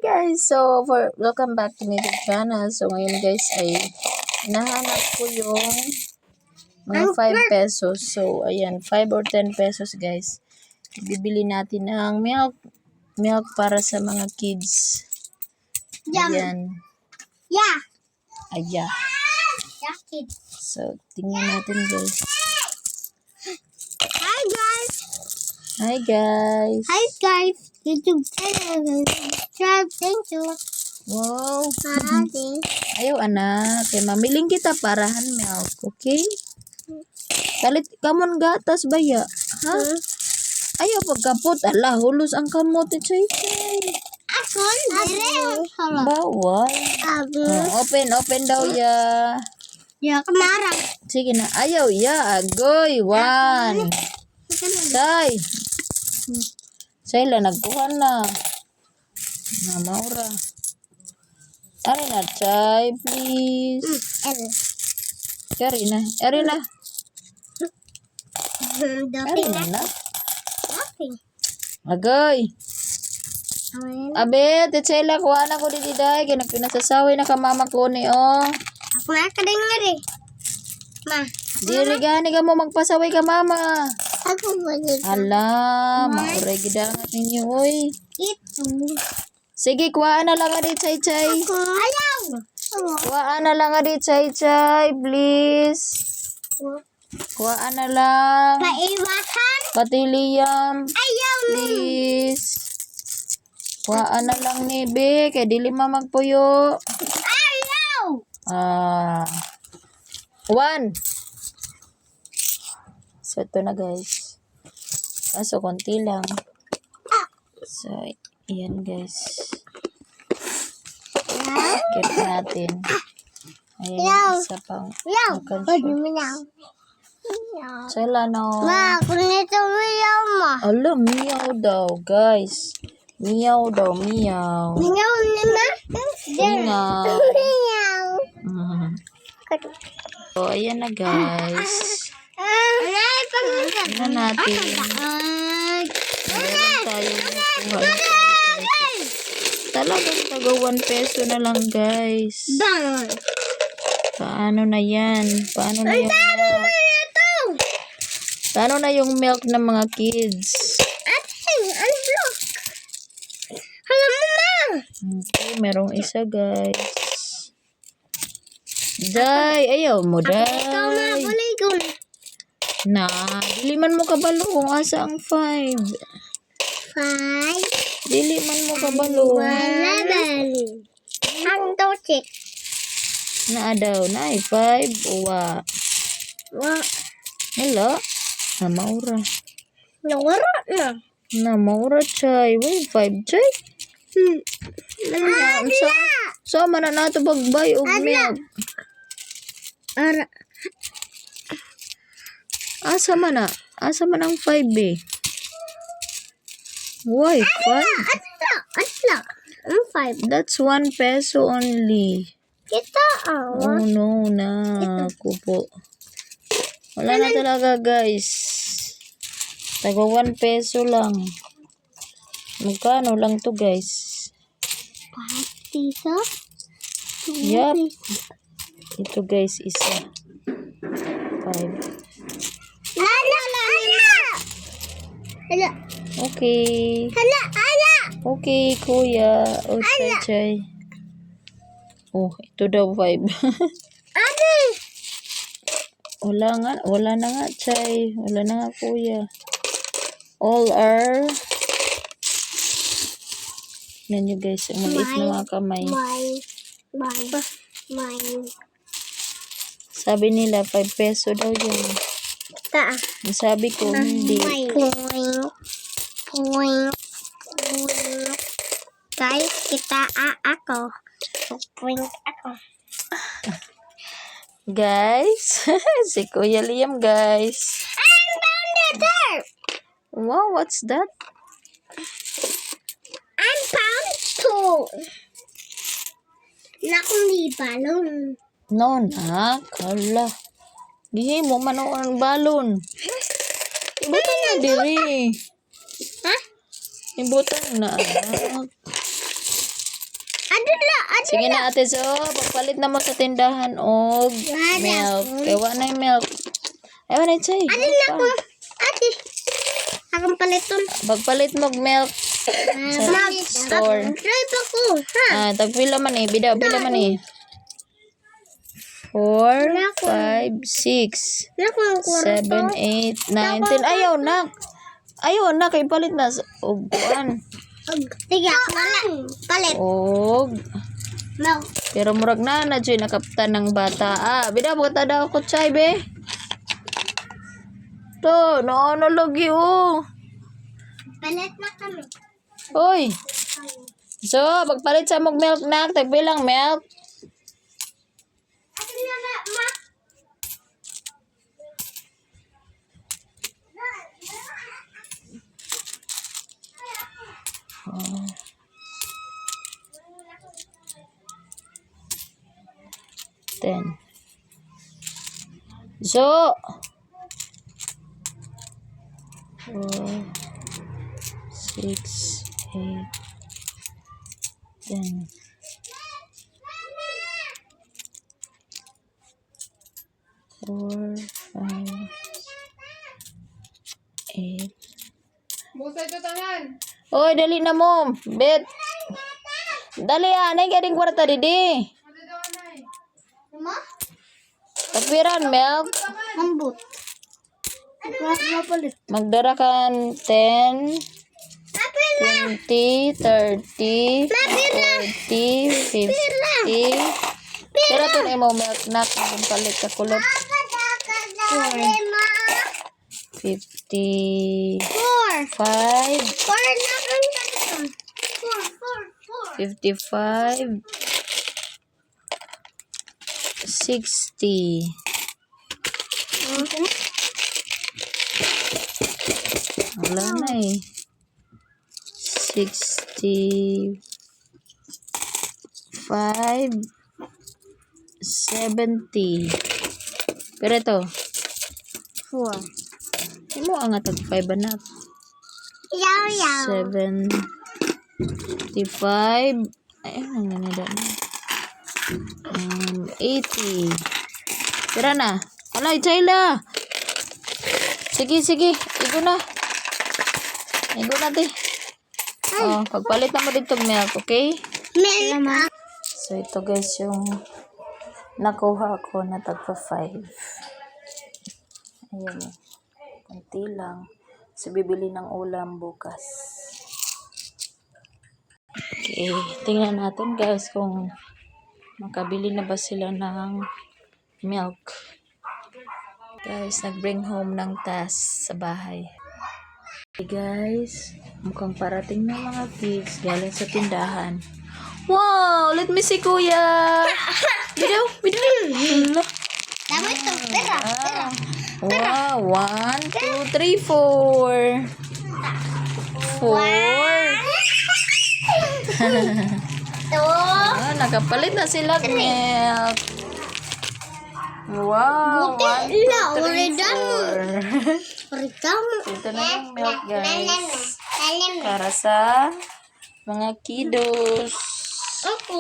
guys, welcome back to my YouTube channel. So ngayon guys ay nahanap ko yung mga 5 pesos. So ayan, 5 or 10 pesos guys. Bibili natin ng milk para sa mga kids. Ayan. Yeah. Ayan. Yeah, kids. So tingnan natin guys. Hi guys. Hi guys. Hi guys. YouTube channel. Thank you. Wow. Hi. Ayaw anak, kay mamiling kita parahan milk, okay? Kalit kamon gatas baya, ha? Ayaw pagkapot, ala hulos ang kamot ni Chay. Ako, Bawal. Open daw ya. Ya, kemarang. Sige na, ayaw ya, agoy, 1. Say la nagkuha na. Na maura. Ari na, Chay, please. Kari na. Ari na na. Agay. Abe, tetsela, kuha na ko dito dahi. Kaya pinasasaway na ka mama ko ni, oh. Ako na kadingar eh. Ma. Dili gani ka mo magpasaway ka mama. Ako ba dito? Ala, mauray gidangat ninyo, oy. Ito. Sige, kuhaan na lang adi, Chay. Ayaw. Kuhaan na lang adi, Chay, please. Kuhaan na lang. Paiwasan. Pati Liam, Ayaw. please. Kuhaan na lang ni Be, kaya dili magpuyo. Ayaw. 1. So, ito na guys. Kaso, konti lang. So, ayan guys. Keep natin. Ayan, isa pang. Sila no. Ma, kunito miyaw mo. Alam, miyaw daw, guys. Miyaw daw, miyaw. Miyaw naman? Miyaw. Miyaw. So, ayan na guys. Tingnan natin. Meron tayong nakuha. Talagang taga 1 peso na lang guys. Paano na yan? Paano na yung milk? Paano na yung milk ng mga kids? Okay, merong isa guys. Day, ayaw mo day. Na, dili man mo kabalo kung asa ang 5. 5. Dili man mo kabalo. Ang tochik. Na daw, na 5 uwa. Hello? Na maura. Nawara na. Na maura Chay. Wait, 5 Chay? So man na nato bagbay og milk. Asa man na? Asa man ang 5 eh? Why 5? Atla. Ang 5. That's 1 peso only. Kita Oh no na. Kupo. Wala na talaga guys. Taga 1 peso lang. Magkano lang to guys? Piso? Yup. Ito guys, isa. 5. Hala. Okay. Hala. Okay, kuya. Oh, Chay. Oh, ito daw 5. Wala na nga, Chay. Wala na nga, kuya. All are... Yan nyo guys, ang maliit na mga kamay. Mine. Sabi nila, 5 peso daw yan. Sabi ko, hindi. Point. Guys, kita ako. Point ako. Guys, si Kuya Liam, guys. I found it there. Wow, what's that? I found 2. Nakong balon. No, nak. Hala. Di mo manoon ang balon. Ibutan na diri. Ha? Ibutan na, anak. Sige na, ate. So, pagpalit na mo sa tindahan og milk. Ewa na yung milk. Ewa na yung chay. Ate. Akong paliton. Pagpalit mo og milk sa store. Drive ako. Ha? Tagpila man eh. Bila man eh. 4, 5, 6, Wala ko ang kwarto. 7, 8, 9, 10. Ayaw na. Ayaw na. Kay palit na. Og kuan. Sige, ako wala. Palit. Og. No. Pero murag na dyan nakaptan ng bata. Bida mo tada ako chay be. To, no lagi oh. Palit na kami. Hoy. So, pagpalit sa mong milk na, tagbilang milk. Ate na ma. Oh. 10. So, 4, 6, 8, 10. 4, 5, 8. Busay ito tanan. Oy, dali na mo. Bet. Dali anay ka ding kwarta didi. Ano daw anay? Ma? Tagpiran milk. Ambot. Ako palit. Magdara kan 10, 20, 30, 40, 50. Pero ito na mo milk na kung palit ka kulot. 55, 55, 60. Wala na eh. 65, 70. Pero ito, 4. ano ang atag 5 anak? 75. Ay, ang ganida na. 80. Tira na. Alay, Chayla. Sige. Igo na. Igo na, te. Oh, pagpalit na mo dito milk, okay? Milk. So, ito guys yung nakuha ko na tagpa 5. Ayan. Kunti lang. So, bibili ng ulam bukas. Okay. Tingnan natin guys kung makabili na ba sila ng milk. Guys, nag-bring home ng tas sa bahay. Okay guys, mukhang parating na mga kids galing sa tindahan. Wow! Let me see kuya! Video! Hala. Tama ito. Pera. Wow! 1, 2, 3, 4. 4. Nakapalit na sila ng milk. Wow! 1, 2, 3, 4. Ito na yung milk guys. Para sa mga kiddos. Ako.